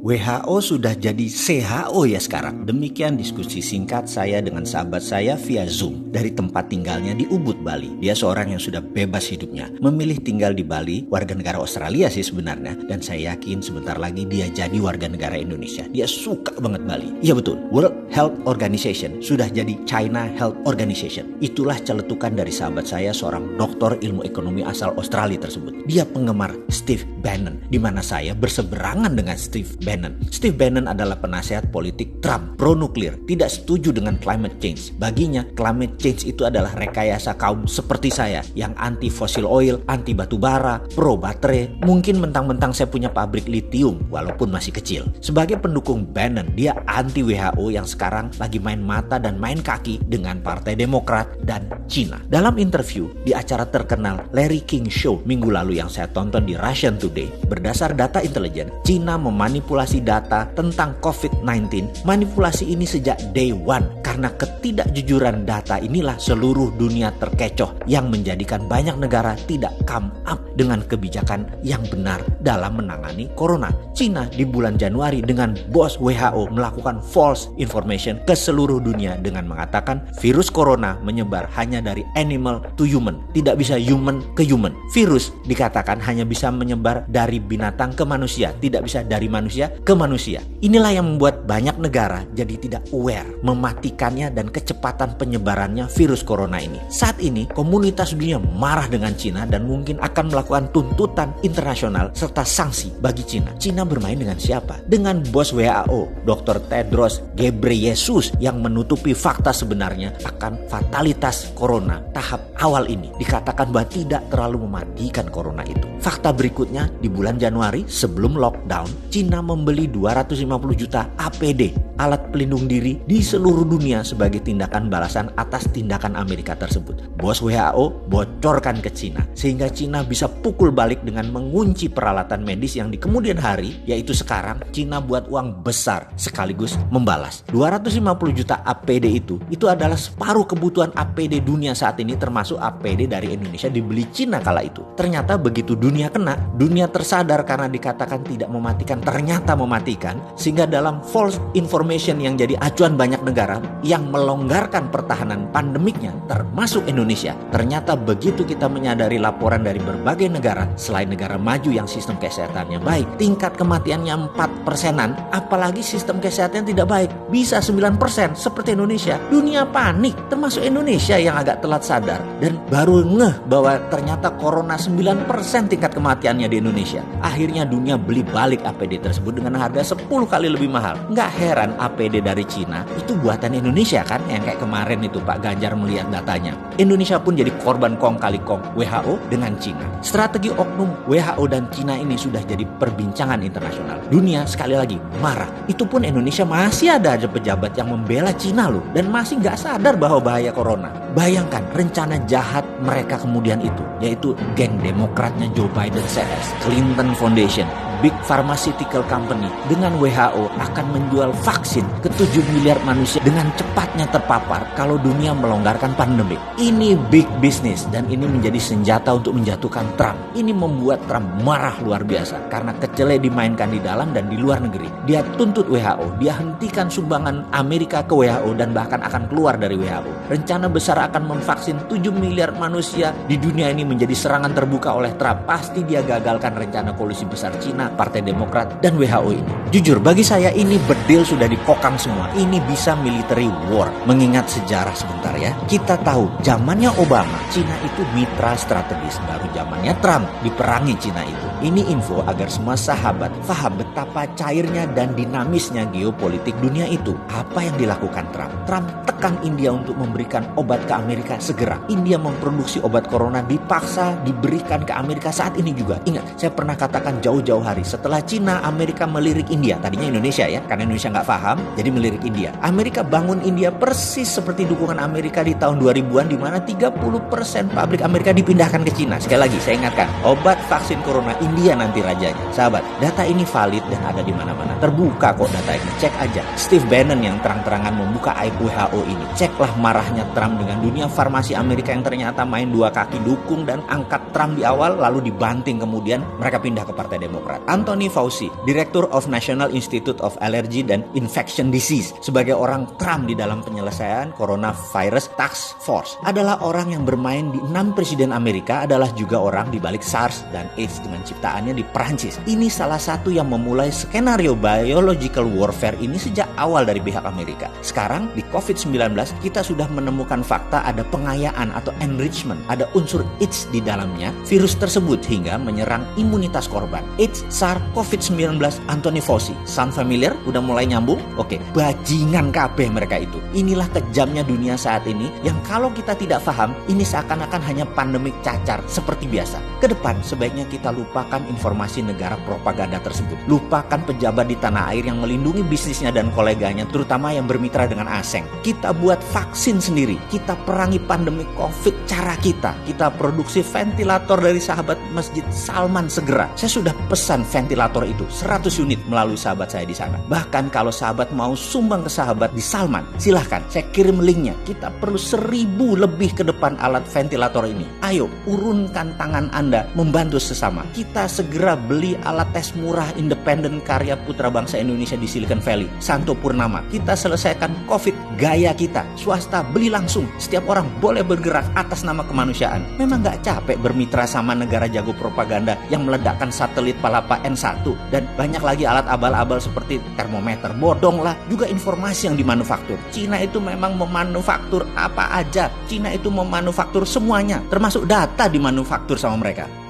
WHO sudah jadi CHO ya sekarang. Demikian diskusi singkat saya dengan sahabat saya via Zoom dari tempat tinggalnya di Ubud, Bali. Dia seorang yang sudah bebas hidupnya, memilih tinggal di Bali, warga negara Australia sih sebenarnya. Dan saya yakin sebentar lagi dia jadi warga negara Indonesia. Dia suka banget Bali. Iya betul, World Health Organization sudah jadi China Health Organization. Itulah celetukan dari sahabat saya, seorang doktor ilmu ekonomi asal Australia tersebut. Dia penggemar Steve Bannon, di mana saya berseberangan dengan Steve Bannon. Steve Bannon adalah penasihat politik Trump, pro nuklir, tidak setuju dengan climate change. Baginya, climate change itu adalah rekayasa kaum seperti saya yang anti fossil oil, anti batu bara, pro baterai. Mungkin mentang-mentang saya punya pabrik litium walaupun masih kecil. Sebagai pendukung Bannon, dia anti WHO yang sekarang lagi main mata dan main kaki dengan Partai Demokrat dan Cina. Dalam interview di acara terkenal Larry King Show minggu lalu yang saya tonton di Russian Today, berdasar data intelijen, Cina memanipulasi data tentang COVID-19. Manipulasi ini sejak day one. Karena ketidakjujuran data inilah seluruh dunia terkecoh yang menjadikan banyak negara tidak come up dengan kebijakan yang benar dalam menangani corona. Cina di bulan Januari dengan bos WHO melakukan false information ke seluruh dunia dengan mengatakan virus corona menyebar hanya dari animal to human, tidak bisa human ke human. Virus dikatakan hanya bisa menyebar dari binatang ke manusia, tidak bisa dari manusia ke manusia. Inilah yang membuat banyak negara jadi tidak aware mematikannya dan kecepatan penyebarannya virus corona ini. Saat ini komunitas dunia marah dengan Cina dan mungkin akan melakukan tuntutan internasional serta sanksi bagi Cina. Cina bermain dengan siapa? Dengan bos WHO, Dr. Tedros Ghebreyesus, yang menutupi fakta sebenarnya akan fatalitas corona tahap awal ini. Dikatakan bahwa tidak terlalu mematikan corona itu. Fakta berikutnya, di bulan Januari sebelum lockdown, Cina membeli 250 juta APD, alat pelindung diri, di seluruh dunia sebagai tindakan balasan atas tindakan Amerika tersebut. Bos WHO bocorkan ke Cina sehingga Cina bisa pukul balik dengan mengunci peralatan medis yang di kemudian hari, yaitu sekarang Cina buat uang besar sekaligus membalas. 250 juta APD itu adalah separuh kebutuhan APD dunia saat ini, termasuk APD dari Indonesia dibeli Cina kala itu. Ternyata begitu dunia kena, dunia tersadar karena dikatakan tidak mematikan, ternyata mematikan, sehingga dalam false information yang jadi acuan banyak negara yang melonggarkan pertahanan pandemiknya termasuk Indonesia. Ternyata begitu kita menyadari laporan dari berbagai negara selain negara maju yang sistem kesehatannya baik, tingkat kematiannya 4%-an, apalagi sistem kesehatan tidak baik bisa 9% seperti Indonesia. Dunia panik, termasuk Indonesia yang agak telat sadar dan baru ngeh bahwa ternyata corona 9% tingkat kematiannya di Indonesia. Akhirnya dunia beli balik APD tersebut dengan harga 10 kali lebih mahal. Nggak heran APD dari Cina itu buatan Indonesia kan, yang kayak kemarin itu Pak Ganjar melihat datanya. Indonesia pun jadi korban kong kali kong WHO dengan Cina. Strategi oknum WHO dan Cina ini sudah jadi perbincangan internasional. Dunia sekali lagi marah. Itu pun Indonesia masih ada aja pejabat yang membela Cina loh, dan masih nggak sadar bahwa bahaya corona. Bayangkan rencana jahat mereka kemudian itu, yaitu geng demokratnya Joe Biden CS, Clinton Foundation, big pharmaceutical company dengan WHO akan menjual vaksin ke 7 miliar manusia dengan cepatnya terpapar kalau dunia melonggarkan pandemi. Ini big business dan ini menjadi senjata untuk menjatuhkan Trump. Ini membuat Trump marah luar biasa karena kecele dimainkan di dalam dan di luar negeri. Dia tuntut WHO, dia hentikan sumbangan Amerika ke WHO dan bahkan akan keluar dari WHO. Rencana besar akan memvaksin 7 miliar manusia di dunia ini menjadi serangan terbuka oleh Trump. Pasti dia gagalkan rencana koalisi besar Cina, Partai Demokrat, dan WHO ini. Jujur, bagi saya ini bedil sudah dikokang semua. Ini bisa military war. Mengingat sejarah sebentar ya. Kita tahu, zamannya Obama, Cina itu mitra strategis. Baru zamannya Trump, diperangi Cina itu. Ini info agar semua sahabat paham betapa cairnya dan dinamisnya geopolitik dunia itu. Apa yang dilakukan Trump? Trump tekan India untuk memberikan obat ke Amerika segera. India memproduksi obat corona dipaksa diberikan ke Amerika saat ini juga. Ingat, saya pernah katakan jauh-jauh hari setelah Cina, Amerika melirik India. Tadinya Indonesia ya, karena Indonesia nggak paham, jadi melirik India. Amerika bangun India persis seperti dukungan Amerika di tahun 2000-an, di mana 30% pabrik Amerika dipindahkan ke Cina. Sekali lagi, saya ingatkan, obat vaksin corona India nanti rajanya. Sahabat, data ini valid dan ada di mana-mana. Terbuka kok data ini, cek aja. Steve Bannon yang terang-terangan membuka aib WHO ini. Ceklah marahnya Trump dengan dunia farmasi Amerika yang ternyata main dua kaki dukung dan angkat Trump di awal lalu dibanting kemudian mereka pindah ke Partai Demokrat. Anthony Fauci, Director of National Institute of Allergy and Infection Disease, sebagai orang Trump di dalam penyelesaian Coronavirus Task Force, adalah orang yang bermain di 6 presiden Amerika, adalah juga orang di balik SARS dan AIDS dengan ciptaannya di Perancis. Ini salah satu yang memulai skenario biological warfare ini sejak awal dari pihak Amerika. Sekarang di COVID-19 kita sudah menemukan fakta ada pengayaan atau enrichment, ada unsur AIDS di dalamnya virus tersebut hingga menyerang imunitas korban. AIDS, SARS, COVID-19, Anthony Fauci. Sound familiar? Udah mulai nyambung? Oke, bajingan kabeh mereka itu. Inilah kejamnya dunia saat ini yang kalau kita tidak paham, ini seakan-akan hanya pandemik cacar seperti biasa. Kedepan sebaiknya kita lupakan informasi negara propaganda tersebut. Lupakan pejabat di tanah air yang melindungi bisnisnya dan koleganya, terutama yang bermitra dengan asing. Kita buat vaksin sendiri. Kita perangi pandemi COVID cara kita. Kita produksi ventilator dari sahabat Masjid Salman segera. Saya sudah pesan ventilator itu 100 unit melalui sahabat saya di sana. Bahkan kalau sahabat mau sumbang ke sahabat di Salman, silahkan. Saya kirim linknya. Kita perlu 1000 lebih ke depan alat ventilator ini. Ayo, urunkan tangan Anda membantu sesama. Kita segera beli alat tes murah independen karya putra bangsa Indonesia di Silicon Valley, Santo Purnama. Kita selesaikan COVID gaya kita. Swasta beli langsung. Setiap orang boleh bergerak atas nama kemanusiaan. Memang gak capek bermitra sama negara jago propaganda yang meledakkan satelit Palapa N1 dan banyak lagi alat abal-abal seperti termometer. Bodong lah, juga informasi yang dimanufaktur. Cina itu memang memanufaktur apa aja. Cina itu memanufaktur semuanya, termasuk data dimanufaktur sama mereka.